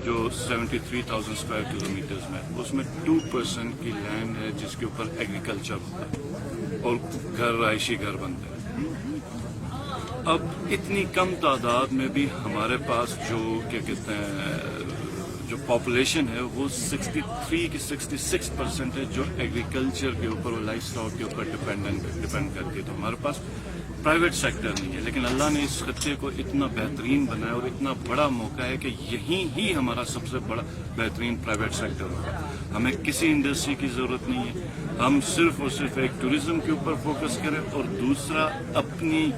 جو 73,000 square kilometres میں، اس میں 2% کی لینڈ ہے جس کے اوپر ایگریکلچر ہوتا ہے اور گھر رہائشی گھر بنتے ہیں۔ اب اتنی کم تعداد میں بھی ہمارے پاس جو کیا کہتے ہیں جو پاپولیشن ہے وہ 63 کی 66% ہے جو ایگریکلچر کے اوپر اور لائف اسٹاک کے اوپر ڈپینڈ کرتی ہے۔ تو ہمارے پاس پرائیویٹ سیکٹر نہیں ہے، لیکن اللہ نے اس خطے کو اتنا بہترین بنایا اور اتنا بڑا موقع ہے کہ یہیں ہی ہمارا سب سے بڑا بہترین پرائیویٹ سیکٹر ہوگا۔ ہمیں کسی انڈسٹری کی ضرورت نہیں ہے، ہم صرف اور صرف ایک ٹورزم کے اوپر فوکس کریں اور دوسرا اپنی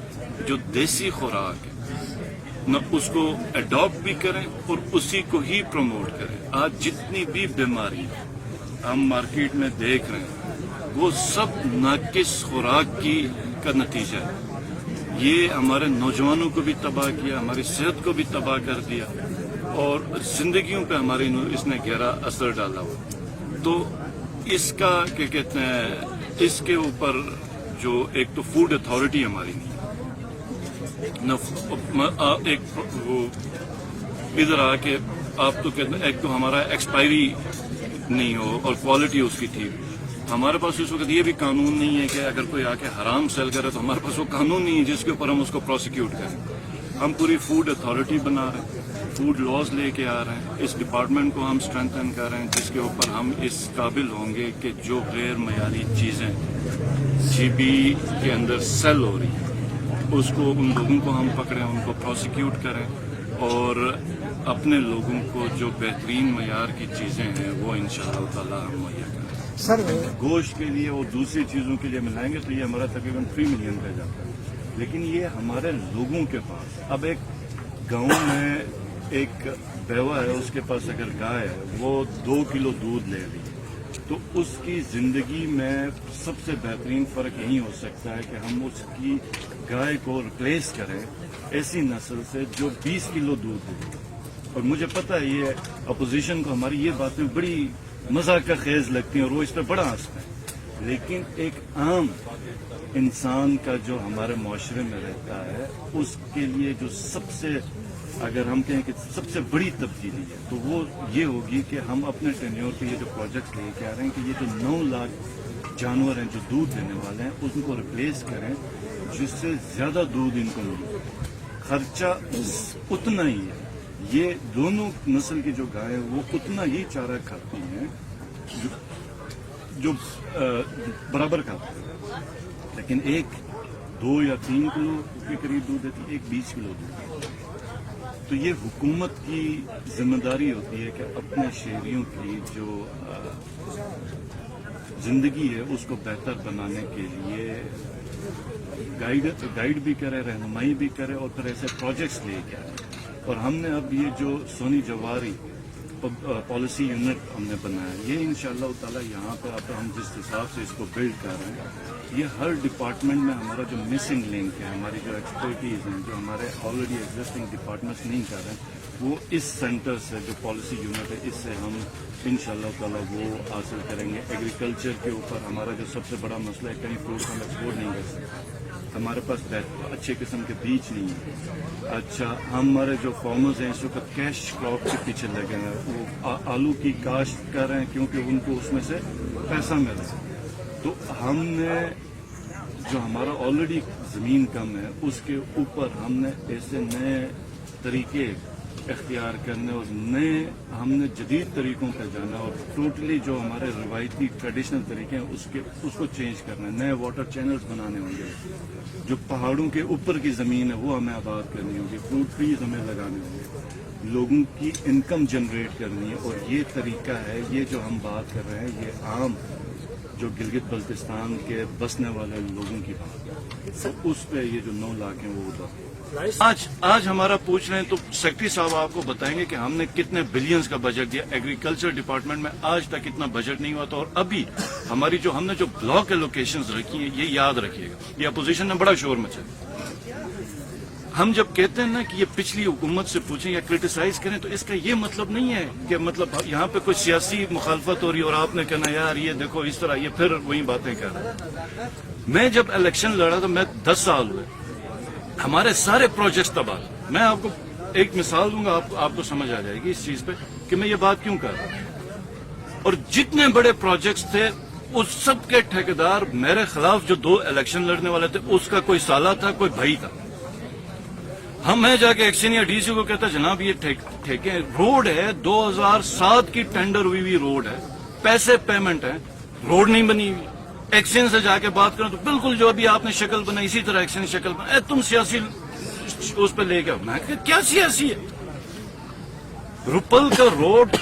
جو دیسی خوراک ہے نہ اس کو اڈاپٹ بھی کریں اور اسی کو ہی پروموٹ کریں۔ آج جتنی بھی بیماری ہم مارکیٹ میں دیکھ رہے ہیں وہ سب ناقص خوراک کا نتیجہ ہے۔ یہ ہمارے نوجوانوں کو بھی تباہ کیا، ہماری صحت کو بھی تباہ کر دیا اور زندگیوں پہ ہماری اس نے گہرا اثر ڈالا ہوا۔ تو اس کا کیا کہتے ہیں اس کے اوپر جو ایک تو فوڈ اتھارٹی ہماری نہیں ایک وہ ادھر آ کے آپ تو کہتے ہیں ایک تو ہمارا ایکسپائری نہیں ہو اور کوالٹی اس کی ٹھیک۔ ہمارے پاس اس وقت یہ بھی قانون نہیں ہے کہ اگر کوئی آ کے حرام سیل کرے تو ہمارے پاس وہ قانون نہیں ہے جس کے اوپر ہم اس کو پروسیکیوٹ کریں۔ ہم پوری فوڈ اتھارٹی بنا رہے ہیں، فوڈ لاز لے کے آ رہے ہیں، اس ڈپارٹمنٹ کو ہم اسٹرینتھن کر رہے ہیں جس کے اوپر ہم اس قابل ہوں گے کہ جو غیر معیاری چیزیں جی بی کے اندر سیل ہو رہی ہیں اس کو ان لوگوں کو ہم پکڑیں، ان کو پروسیکیوٹ کریں اور اپنے لوگوں کو جو بہترین معیار کی چیزیں ہیں وہ انشاءاللہ تعالی ہم مہیا کریں۔ سر گوشت کے لیے اور دوسری چیزوں کے لیے ملائیں گے تو یہ ہمارا تقریباً 3 ملین کا جاتا ہے، لیکن یہ ہمارے لوگوں کے پاس اب ایک گاؤں میں ایک بیوہ ہے، اس کے پاس اگر گائے ہے وہ 2 کلو دودھ لے رہی ہے تو اس کی زندگی میں سب سے بہترین فرق یہی ہو سکتا ہے کہ ہم اس کی گائے کو ریپلیس کریں ایسی نسل سے جو 20 کلو دودھ دے۔ اور مجھے پتہ ہے یہ اپوزیشن کو ہماری یہ باتیں بڑی مذاق خیز لگتی ہیں اور وہ اس پہ بڑا ہنستے ہیں، لیکن ایک عام انسان کا جو ہمارے معاشرے میں رہتا ہے اس کے لیے جو سب سے اگر ہم کہیں کہ سب سے بڑی تبدیلی ہے تو وہ یہ ہوگی کہ ہم اپنے ٹینیور پہ یہ جو پروجیکٹ لے کے آ رہے ہیں کہ یہ جو 9 لاکھ جانور ہیں جو دودھ دینے والے ہیں ان کو ریپلیس کریں جس سے زیادہ دودھ ان کو ملے۔ خرچہ اتنا ہی ہے، یہ دونوں نسل کی جو گائے وہ اتنا ہی چارہ کھاتی ہیں جو برابر کھاتی ہیں، لیکن ایک 2 یا 3 کلو کے قریب دودھ دیتی ہے، ایک 20 کلو دودھ دیتی ہے۔ تو یہ حکومت کی ذمہ داری ہوتی ہے کہ اپنے شہریوں کی جو زندگی ہے اس کو بہتر بنانے کے لیے گائیڈ بھی کرے، رہنمائی بھی کرے اور پھر ایسے پروجیکٹس لے کے آئے۔ اور ہم نے اب یہ جو سونی جواری پالیسی یونٹ ہم نے بنایا، یہ انشاءاللہ تعالی یہاں پہ اب ہم جس حساب سے اس کو بلڈ کر رہے ہیں، یہ ہر ڈپارٹمنٹ میں ہمارا جو مسنگ لنک ہے، ہماری جو ایکسپرٹیز ہیں جو ہمارے آلریڈی ایگزسٹنگ ڈپارٹمنٹس نہیں کر رہے ہیں، وہ اس سینٹر سے جو پالیسی یونٹ ہے اس سے ہم انشاءاللہ تعالی وہ حاصل کریں گے۔ ایگریکلچر کے اوپر ہمارا جو سب سے بڑا مسئلہ ہے کہیں فروٹ ہم ایکسپورٹ نہیں کر سکتے، ہمارے پاس اچھے قسم کے بیج نہیں ہیں۔ اچھا ہمارے جو فارمرز ہیں اس وقت کیش کراپ کے پیچھے لگے ہیں، وہ آلو کی کاشت کر رہے ہیں کیونکہ ان کو اس میں سے پیسہ مل رہا ہے۔ تو ہم نے جو ہمارا آلریڈی زمین کم ہے اس کے اوپر ہم نے ایسے نئے طریقے اختیار کرنے اور ہم نے جدید طریقوں پہ جانا اور ٹوٹلی جو ہمارے روایتی ٹریڈیشنل طریقے ہیں اس کو چینج کرنا ہے۔ نئے واٹر چینلز بنانے ہوں گے، جو پہاڑوں کے اوپر کی زمین ہے وہ ہمیں آباد کرنی ہوگی، فروٹ ٹریز ہمیں لگانے ہوں گے، لوگوں کی انکم جنریٹ کرنی ہے۔ اور یہ طریقہ ہے، یہ جو ہم بات کر رہے ہیں یہ عام جو گلگت بلتستان کے بسنے والے لوگوں کی بات ہے، تو اس پہ یہ جو 9 لاکھ ہیں وہ ادھر آج ہمارا پوچھ رہے ہیں تو سیکرٹری صاحب آپ کو بتائیں گے کہ ہم نے کتنے بلینز کا بجٹ دیا۔ ایگریکلچر ڈپارٹمنٹ میں آج تک اتنا بجٹ نہیں ہوا تھا، اور ابھی ہماری ہم نے جو بلاک ایلوکیشنز رکھی ہیں یہ یاد رکھیے گا، یہ اپوزیشن نے بڑا شور مچایا۔ ہم جب کہتے ہیں نا کہ یہ پچھلی حکومت سے پوچھیں یا کرٹیسائز کریں تو اس کا یہ مطلب نہیں ہے کہ مطلب یہاں پہ کوئی سیاسی مخالفت ہو رہی ہے اور آپ نے کہنا یار یہ دیکھو اس طرح، یہ پھر وہی باتیں کر رہے ہیں۔ میں جب الیکشن لڑا تو میں 10 سال ہوئے، ہمارے سارے پروجیکٹس تباہ۔ میں آپ کو ایک مثال دوں گا آپ کو سمجھ آ جائے گی اس چیز پہ کہ میں یہ بات کیوں کر رہا ہوں. اور جتنے بڑے پروجیکٹس تھے اس سب کے ٹھیکیدار میرے خلاف جو 2 الیکشن لڑنے والے تھے اس کا کوئی سالہ تھا کوئی بھائی تھا. میں جا کے ایکشن یا ڈی سی کو کہتا جناب یہ ٹھیکے روڈ ہے 2007 کی ٹینڈر ہوئی روڈ ہے, پیسے پیمنٹ ہے, روڈ نہیں بنی ہوئی. ایکشن سے جا کے بات کریں تو بالکل جو ابھی آپ نے شکل بنائی اسی طرح ایکشن شکل بنائی, تم سیاسی اس پہ لے کے. میں کہا کیا سیاسی ہے؟ رپل کا روڈ